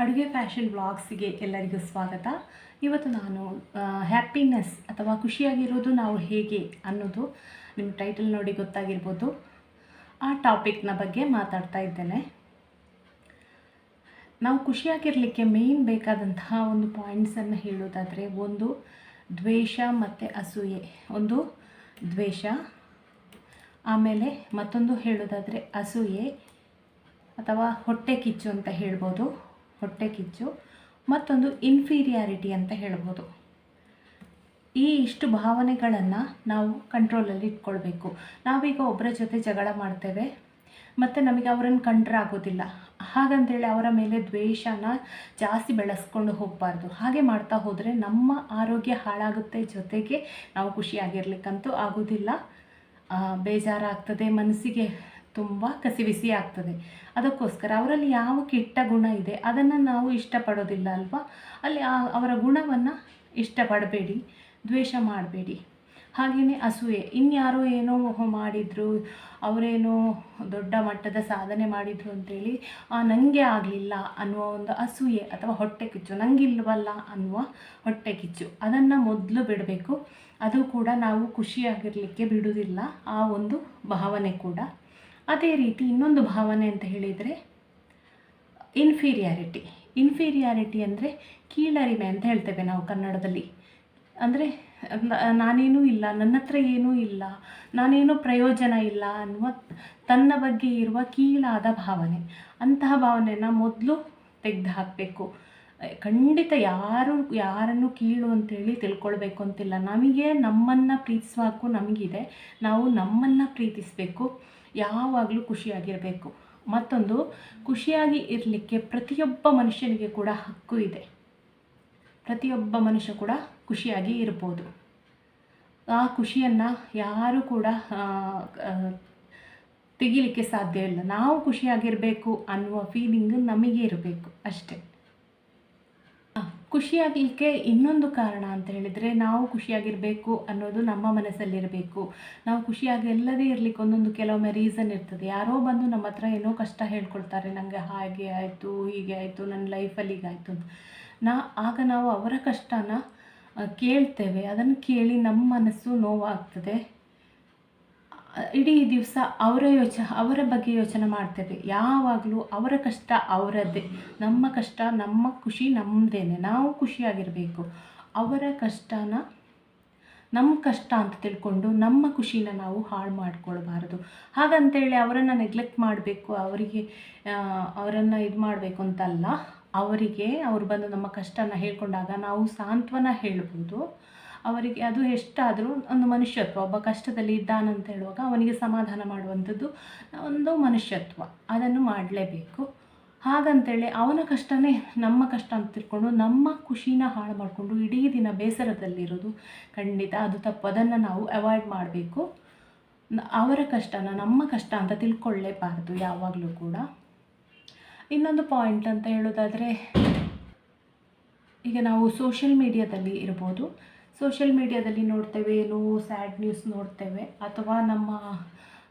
ಅಡುಗೆ ಫ್ಯಾಷನ್ ವ್ಲಾಗ್ಸಿಗೆ ಎಲ್ಲರಿಗೂ ಸ್ವಾಗತ. ಇವತ್ತು ನಾನು ಹ್ಯಾಪಿನೆಸ್ ಅಥವಾ ಖುಷಿಯಾಗಿರೋದು ನಾವು ಹೇಗೆ ಅನ್ನೋದು ನಿಮ್ಮ ಟೈಟಲ್ ನೋಡಿ ಗೊತ್ತಾಗಿರ್ಬೋದು. ಆ ಟಾಪಿಕ್ನ ಬಗ್ಗೆ ಮಾತಾಡ್ತಾ ಇದ್ದೇನೆ. ನಾವು ಖುಷಿಯಾಗಿರಲಿಕ್ಕೆ ಮೇನ್ ಬೇಕಾದಂತಹ ಒಂದು ಪಾಯಿಂಟ್ಸನ್ನು ಹೇಳೋದಾದರೆ, ಒಂದು ದ್ವೇಷ ಮತ್ತು ಅಸೂಯೆ. ಒಂದು ದ್ವೇಷ, ಆಮೇಲೆ ಮತ್ತೊಂದು ಹೇಳೋದಾದರೆ ಅಸೂಯೆ ಅಥವಾ ಹೊಟ್ಟೆ ಕಿಚ್ಚು ಅಂತ ಹೇಳ್ಬೋದು. ಹೊಟ್ಟೆ ಕಿಚ್ಚು, ಮತ್ತೊಂದು ಇನ್ಫೀರಿಯಾರಿಟಿ ಅಂತ ಹೇಳ್ಬೋದು. ಈ ಇಷ್ಟು ಭಾವನೆಗಳನ್ನು ನಾವು ಕಂಟ್ರೋಲಲ್ಲಿ ಇಟ್ಕೊಳ್ಬೇಕು. ನಾವೀಗ ಒಬ್ಬರ ಜೊತೆ ಜಗಳ ಮಾಡ್ತೇವೆ ಮತ್ತು ನಮಗೆ ಅವರನ್ನು ಕಂಡ್ರೆ ಆಗೋದಿಲ್ಲ, ಹಾಗಂತೇಳಿ ಅವರ ಮೇಲೆ ದ್ವೇಷನ ಜಾಸ್ತಿ ಬೆಳೆಸ್ಕೊಂಡು ಹೋಗಬಾರ್ದು. ಹಾಗೆ ಮಾಡ್ತಾ ಹೋದರೆ ನಮ್ಮ ಆರೋಗ್ಯ ಹಾಳಾಗುತ್ತೆ, ಜೊತೆಗೆ ನಾವು ಖುಷಿಯಾಗಿರ್ಲಿಕ್ಕಂತೂ ಆಗೋದಿಲ್ಲ. ಬೇಜಾರಾಗ್ತದೆ, ಮನಸ್ಸಿಗೆ ತುಂಬ ಕಸಿವಿಸಿ ಆಗ್ತದೆ. ಅದಕ್ಕೋಸ್ಕರ ಅವರಲ್ಲಿ ಯಾವ ಕೆಟ್ಟ ಗುಣ ಇದೆ ಅದನ್ನು ನಾವು ಇಷ್ಟಪಡೋದಿಲ್ಲ ಅಲ್ವಾ. ಅಲ್ಲಿ ಅವರ ಗುಣವನ್ನು ಇಷ್ಟಪಡಬೇಡಿ, ದ್ವೇಷ ಮಾಡಬೇಡಿ. ಹಾಗೆಯೇ ಅಸೂಯೆ, ಇನ್ಯಾರೋ ಏನೋ ಮಾಡಿದರು, ಅವರೇನೋ ದೊಡ್ಡ ಮಟ್ಟದ ಸಾಧನೆ ಮಾಡಿದರು ಅಂತೇಳಿ ನನಗೆ ಆಗಲಿಲ್ಲ ಅನ್ನುವ ಒಂದು ಅಸೂಯೆ ಅಥವಾ ಹೊಟ್ಟೆ ಕಿಚ್ಚು, ನನಗಿಲ್ವಲ್ಲ ಅನ್ನುವ ಹೊಟ್ಟೆ ಕಿಚ್ಚು, ಅದನ್ನು ಮೊದಲು ಬಿಡಬೇಕು. ಅದು ಕೂಡ ನಾವು ಖುಷಿಯಾಗಿರಲಿಕ್ಕೆ ಬಿಡುವುದಿಲ್ಲ, ಆ ಒಂದು ಭಾವನೆ ಕೂಡ. ಅದೇ ರೀತಿ ಇನ್ನೊಂದು ಭಾವನೆ ಅಂತ ಹೇಳಿದರೆ ಇನ್ಫೀರಿಯಾರಿಟಿ. ಇನ್ಫೀರಿಯಾರಿಟಿ ಅಂದರೆ ಕೀಳರಿಮೆ ಅಂತ ಹೇಳ್ತೇವೆ ನಾವು ಕನ್ನಡದಲ್ಲಿ. ಅಂದರೆ ನಾನೇನೂ ಇಲ್ಲ, ನನ್ನ ಹತ್ರ ಏನೂ ಇಲ್ಲ, ನಾನೇನೂ ಪ್ರಯೋಜನ ಇಲ್ಲ ಅನ್ನುವ ತನ್ನ ಬಗ್ಗೆ ಇರುವ ಕೀಳಾದ ಭಾವನೆ. ಅಂತಹ ಭಾವನೆಯನ್ನು ಮೊದಲು ತೆಗೆದು ಹಾಕಬೇಕು. ಖಂಡಿತ ಯಾರನ್ನು ಕೀಳು ಅಂತೇಳಿ ತಿಳ್ಕೊಳ್ಬೇಕು ಅಂತಿಲ್ಲ. ನಮಗೆ ನಮ್ಮನ್ನು ಪ್ರೀತಿಸುವ ಹಕ್ಕು ನಮಗಿದೆ. ನಾವು ನಮ್ಮನ್ನು ಪ್ರೀತಿಸಬೇಕು, ಯಾವಾಗಲೂ ಖುಷಿಯಾಗಿರಬೇಕು. ಮತ್ತೊಂದು, ಖುಷಿಯಾಗಿ ಇರಲಿಕ್ಕೆ ಪ್ರತಿಯೊಬ್ಬ ಮನುಷ್ಯನಿಗೆ ಕೂಡ ಹಕ್ಕು ಇದೆ. ಪ್ರತಿಯೊಬ್ಬ ಮನುಷ್ಯ ಕೂಡ ಖುಷಿಯಾಗಿ ಇರ್ಬೋದು. ಆ ಖುಷಿಯನ್ನು ಯಾರೂ ಕೂಡ ತೆಗಿಲಿಕ್ಕೆ ಸಾಧ್ಯ ಇಲ್ಲ. ನಾವು ಖುಷಿಯಾಗಿರಬೇಕು ಅನ್ನುವ ಫೀಲಿಂಗ್ ನಮಗೆ ಇರಬೇಕು ಅಷ್ಟೇ. ಖುಷಿಯಾಗಲಿಕ್ಕೆ ಇನ್ನೊಂದು ಕಾರಣ ಅಂತ ಹೇಳಿದರೆ, ನಾವು ಖುಷಿಯಾಗಿರಬೇಕು ಅನ್ನೋದು ನಮ್ಮ ಮನಸ್ಸಲ್ಲಿರಬೇಕು. ನಾವು ಖುಷಿಯಾಗಿ ಎಲ್ಲದೇ ಇರಲಿಕ್ಕೆ ಒಂದೊಂದು ಕೆಲವೊಮ್ಮೆ ರೀಸನ್ ಇರ್ತದೆ. ಯಾರೋ ಬಂದು ನಮ್ಮ ಹತ್ರ ಏನೋ ಕಷ್ಟ ಹೇಳ್ಕೊಳ್ತಾರೆ, ನನಗೆ ಹಾಗೆ ಆಯಿತು, ಹೀಗೆ ಆಯಿತು, ನನ್ನ ಲೈಫಲ್ಲಿ ಹೀಗಾಯಿತು ಅಂತ. ಆಗ ನಾವು ಅವರ ಕಷ್ಟನ ಕೇಳ್ತೇವೆ. ಅದನ್ನು ಕೇಳಿ ನಮ್ಮ ಮನಸ್ಸು ನೋವಾಗ್ತದೆ. ಇಡೀ ದಿವಸ ಅವರ ಬಗ್ಗೆ ಯೋಚನೆ ಮಾಡ್ತೇವೆ. ಯಾವಾಗಲೂ ಅವರ ಕಷ್ಟ ಅವರದ್ದೇ, ನಮ್ಮ ಕಷ್ಟ ನಮ್ಮ ಖುಷಿ ನಮ್ಮದೇನೆ. ನಾವು ಖುಷಿಯಾಗಿರಬೇಕು. ಅವರ ಕಷ್ಟನ ನಮ್ಮ ಕಷ್ಟ ಅಂತ ತಿಳ್ಕೊಂಡು ನಮ್ಮ ಖುಷಿನ ನಾವು ಹಾಳು ಮಾಡಿಕೊಳ್ಬಾರ್ದು. ಹಾಗಂತೇಳಿ ಅವರನ್ನು ನೆಗ್ಲೆಕ್ಟ್ ಮಾಡಬೇಕು, ಅವರನ್ನು ಇದು ಮಾಡಬೇಕು ಅಂತಲ್ಲ. ಅವರು ಬಂದು ನಮ್ಮ ಕಷ್ಟನ ಹೇಳ್ಕೊಂಡಾಗ ನಾವು ಸಾಂತ್ವನ ಹೇಳ್ಬೋದು ಅವರಿಗೆ. ಅದು ಎಷ್ಟಾದರೂ ಒಂದು ಮನುಷ್ಯತ್ವ. ಒಬ್ಬ ಕಷ್ಟದಲ್ಲಿ ಇದ್ದಾನಂತ ಹೇಳುವಾಗ ಅವನಿಗೆ ಸಮಾಧಾನ ಮಾಡುವಂಥದ್ದು ಒಂದು ಮನುಷ್ಯತ್ವ, ಅದನ್ನು ಮಾಡಲೇಬೇಕು. ಹಾಗಂತೇಳಿ ಅವನ ಕಷ್ಟನೇ ನಮ್ಮ ಕಷ್ಟ ಅಂತ ತಿಳ್ಕೊಂಡು ನಮ್ಮ ಖುಷಿನ ಹಾಳು ಮಾಡಿಕೊಂಡು ಇಡೀ ದಿನ ಬೇಸರದಲ್ಲಿರೋದು ಖಂಡಿತ ಅದು ತಪ್ಪು. ಅದನ್ನು ನಾವು ಅವಾಯ್ಡ್ ಮಾಡಬೇಕು. ಅವರ ಕಷ್ಟನ ನಮ್ಮ ಕಷ್ಟ ಅಂತ ತಿಳ್ಕೊಳ್ಳೇಬಾರ್ದು ಯಾವಾಗಲೂ ಕೂಡ. ಇನ್ನೊಂದು ಪಾಯಿಂಟ್ ಅಂತ ಹೇಳೋದಾದರೆ, ಈಗ ನಾವು ಸೋಷಿಯಲ್ ಮೀಡಿಯಾದಲ್ಲಿ ಇರ್ಬೋದು. ಸೋಷಿಯಲ್ ಮೀಡಿಯಾದಲ್ಲಿ ನೋಡ್ತೇವೆ, ಏನೋ ಸ್ಯಾಡ್ ನ್ಯೂಸ್ ನೋಡ್ತೇವೆ, ಅಥವಾ ನಮ್ಮ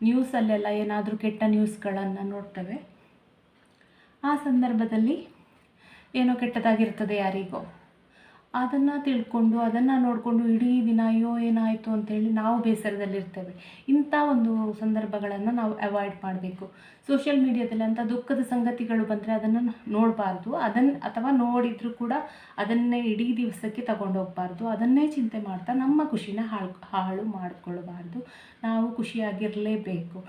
ನ್ಯೂಸಲ್ಲೆಲ್ಲ ಏನಾದರೂ ಕೆಟ್ಟ ನ್ಯೂಸ್ಗಳನ್ನು ನೋಡ್ತೇವೆ. ಆ ಸಂದರ್ಭದಲ್ಲಿ ಏನೋ ಕೆಟ್ಟದಾಗಿರ್ತದೆ ಯಾರಿಗೋ, ಅದನ್ನು ತಿಳ್ಕೊಂಡು ಅದನ್ನು ನೋಡಿಕೊಂಡು ಇಡೀ ದಿನ ಅಯ್ಯೋ ಏನಾಯಿತು ಅಂಥೇಳಿ ನಾವು ಬೇಸರದಲ್ಲಿರ್ತೇವೆ. ಇಂಥ ಒಂದು ಸಂದರ್ಭಗಳನ್ನು ನಾವು ಅವಾಯ್ಡ್ ಮಾಡಬೇಕು. ಸೋಷಿಯಲ್ ಮೀಡಿಯಾದಲ್ಲಿ ಅಂಥ ದುಃಖದ ಸಂಗತಿಗಳು ಬಂದರೆ ಅದನ್ನು ನೋಡಬಾರ್ದು. ಅಥವಾ ನೋಡಿದರೂ ಕೂಡ ಅದನ್ನೇ ಇಡೀ ದಿವಸಕ್ಕೆ ತಗೊಂಡೋಗಬಾರ್ದು. ಅದನ್ನೇ ಚಿಂತೆ ಮಾಡ್ತಾ ನಮ್ಮ ಖುಷಿನ ಹಾಳು ಮಾಡಿಕೊಳ್ಬಾರ್ದು. ನಾವು ಖುಷಿಯಾಗಿರಲೇಬೇಕು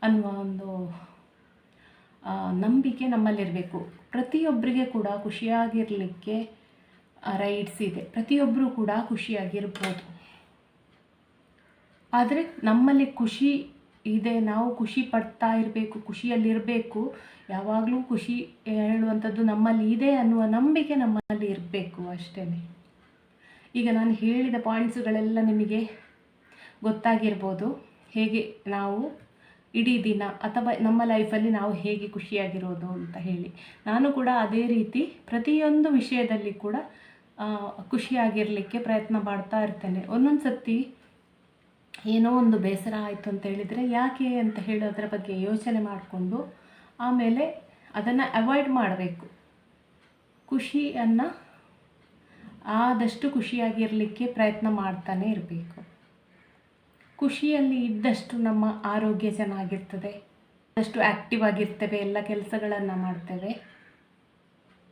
ಅನ್ನುವ ಒಂದು ನಂಬಿಕೆ ನಮ್ಮಲ್ಲಿರಬೇಕು. ಪ್ರತಿಯೊಬ್ಬರಿಗೆ ಕೂಡ ಖುಷಿಯಾಗಿರಲಿಕ್ಕೆ ರೈಟ್ಸ್ ಇದೆ. ಪ್ರತಿಯೊಬ್ಬರೂ ಕೂಡ ಖುಷಿಯಾಗಿರ್ಬೋದು. ಆದರೆ ನಮ್ಮಲ್ಲಿ ಖುಷಿ ಇದೆ, ನಾವು ಖುಷಿ ಪಡ್ತಾ ಇರಬೇಕು, ಖುಷಿಯಲ್ಲಿರಬೇಕು. ಯಾವಾಗಲೂ ಖುಷಿ ಹೇಳುವಂಥದ್ದು ನಮ್ಮಲ್ಲಿ ಇದೆ ಅನ್ನುವ ನಂಬಿಕೆ ನಮ್ಮಲ್ಲಿ ಇರಬೇಕು ಅಷ್ಟೇ. ಈಗ ನಾನು ಹೇಳಿದ ಪಾಯಿಂಟ್ಸುಗಳೆಲ್ಲ ನಿಮಗೆ ಗೊತ್ತಾಗಿರ್ಬೋದು, ಹೇಗೆ ನಾವು ಇಡೀ ದಿನ ಅಥವಾ ನಮ್ಮ ಲೈಫಲ್ಲಿ ನಾವು ಹೇಗೆ ಖುಷಿಯಾಗಿರೋದು ಅಂತ ಹೇಳಿ. ನಾನು ಕೂಡ ಅದೇ ರೀತಿ ಪ್ರತಿಯೊಂದು ವಿಷಯದಲ್ಲಿ ಕೂಡ ಖುಷಿಯಾಗಿರಲಿಕ್ಕೆ ಪ್ರಯತ್ನ ಮಾಡ್ತಾ ಇರ್ತೇನೆ. ಒಂದೊಂದು ಸರ್ತಿ ಏನೋ ಒಂದು ಬೇಸರ ಆಯಿತು ಅಂತ ಹೇಳಿದರೆ ಯಾಕೆ ಅಂತ ಹೇಳೋದ್ರ ಬಗ್ಗೆ ಯೋಚನೆ ಮಾಡಿಕೊಂಡು ಆಮೇಲೆ ಅದನ್ನು ಅವಾಯ್ಡ್ ಮಾಡಬೇಕು. ಖುಷಿಯನ್ನು ಆದಷ್ಟು ಖುಷಿಯಾಗಿರಲಿಕ್ಕೆ ಪ್ರಯತ್ನ ಮಾಡ್ತಾನೆ ಇರಬೇಕು. ಖುಷಿಯಲ್ಲಿ ಇದ್ದಷ್ಟು ನಮ್ಮ ಆರೋಗ್ಯ ಚೆನ್ನಾಗಿರ್ತದೆ, ಆದಷ್ಟು ಆ್ಯಕ್ಟಿವ್ ಆಗಿರ್ತೇವೆ, ಎಲ್ಲ ಕೆಲಸಗಳನ್ನು ಮಾಡ್ತೇವೆ.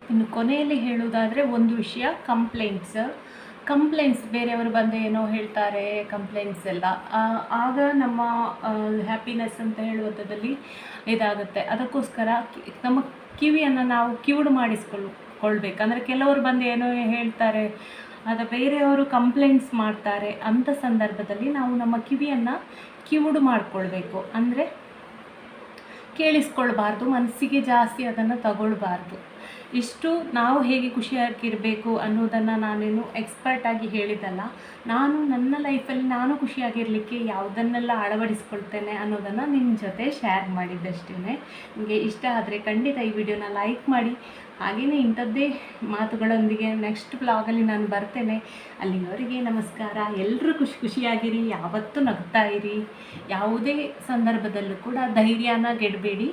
ಇನ್ನು ಕೊನೆಯಲ್ಲಿ ಹೇಳುವುದಾದರೆ ಒಂದು ವಿಷಯ, ಕಂಪ್ಲೇಂಟ್ಸ್ ಬೇರೆಯವರು ಬಂದು ಏನೋ ಹೇಳ್ತಾರೆ, ಕಂಪ್ಲೇಂಟ್ಸ್ ಎಲ್ಲ ಆಗ ನಮ್ಮ ಹ್ಯಾಪಿನೆಸ್ ಅಂತ ಹೇಳುವಂಥದ್ದಲ್ಲಿ ಇದಾಗುತ್ತೆ. ಅದಕ್ಕೋಸ್ಕರ ನಮ್ಮ ಕಿವಿಯನ್ನು ನಾವು ಕಿವುಡು ಮಾಡಿಸ್ಕೊಳ್ಬೇಕು. ಅಂದರೆ ಕೆಲವರು ಬಂದು ಏನೋ ಹೇಳ್ತಾರೆ, ಅದು ಬೇರೆಯವರು ಕಂಪ್ಲೇಂಟ್ಸ್ ಮಾಡ್ತಾರೆ, ಅಂಥ ಸಂದರ್ಭದಲ್ಲಿ ನಾವು ನಮ್ಮ ಕಿವಿಯನ್ನು ಕಿವುಡು ಮಾಡಿಕೊಳ್ಬೇಕು. ಅಂದರೆ ಕೇಳಿಸ್ಕೊಳ್ಬಾರ್ದು, ಮನಸ್ಸಿಗೆ ಜಾಸ್ತಿ ಅದನ್ನು ತಗೊಳ್ಬಾರ್ದು. ಇಷ್ಟು ನಾವು ಹೇಗೆ ಖುಷಿಯಾಗಿರಬೇಕು ಅನ್ನೋದನ್ನು ನಾನೇನು ಎಕ್ಸ್ಪರ್ಟಾಗಿ ಹೇಳಿದ್ದಲ್ಲ. ನಾನು ನನ್ನ ಲೈಫಲ್ಲಿ ನಾನು ಖುಷಿಯಾಗಿರಲಿಕ್ಕೆ ಯಾವುದನ್ನೆಲ್ಲ ಅಳವಡಿಸ್ಕೊಳ್ತೇನೆ ಅನ್ನೋದನ್ನು ನಿಮ್ಮ ಜೊತೆ ಶೇರ್ ಮಾಡಿದ್ದಷ್ಟೇ. ನಿಮಗೆ ಇಷ್ಟ ಆದರೆ ಖಂಡಿತ ಈ ವಿಡಿಯೋನ ಲೈಕ್ ಮಾಡಿ. ಹಾಗೆಯೇ ಇಂಥದ್ದೇ ಮಾತುಗಳೊಂದಿಗೆ ನೆಕ್ಸ್ಟ್ ಬ್ಲಾಗಲ್ಲಿ ನಾನು ಬರ್ತೇನೆ. ಅಲ್ಲಿವರೆಗೆ ನಮಸ್ಕಾರ. ಎಲ್ಲರೂ ಖುಷಿಯಾಗಿರಿ, ಯಾವತ್ತೂ ನಗ್ತಾ ಇರಿ, ಯಾವುದೇ ಸಂದರ್ಭದಲ್ಲೂ ಕೂಡ ಧೈರ್ಯನ ಗೆಡಬೇಡಿ.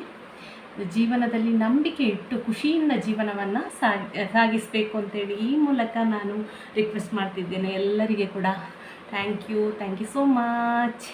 ಜೀವನದಲ್ಲಿ ನಂಬಿಕೆ ಇಟ್ಟು ಖುಷಿಯಿಂದ ಜೀವನವನ್ನು ಸಾಗಿಸಬೇಕು ಅಂತೇಳಿ ಈ ಮೂಲಕ ನಾನು ರಿಕ್ವೆಸ್ಟ್ ಮಾಡ್ತಿದ್ದೇನೆ ಎಲ್ಲರಿಗೆ ಕೂಡ. Thank you so much.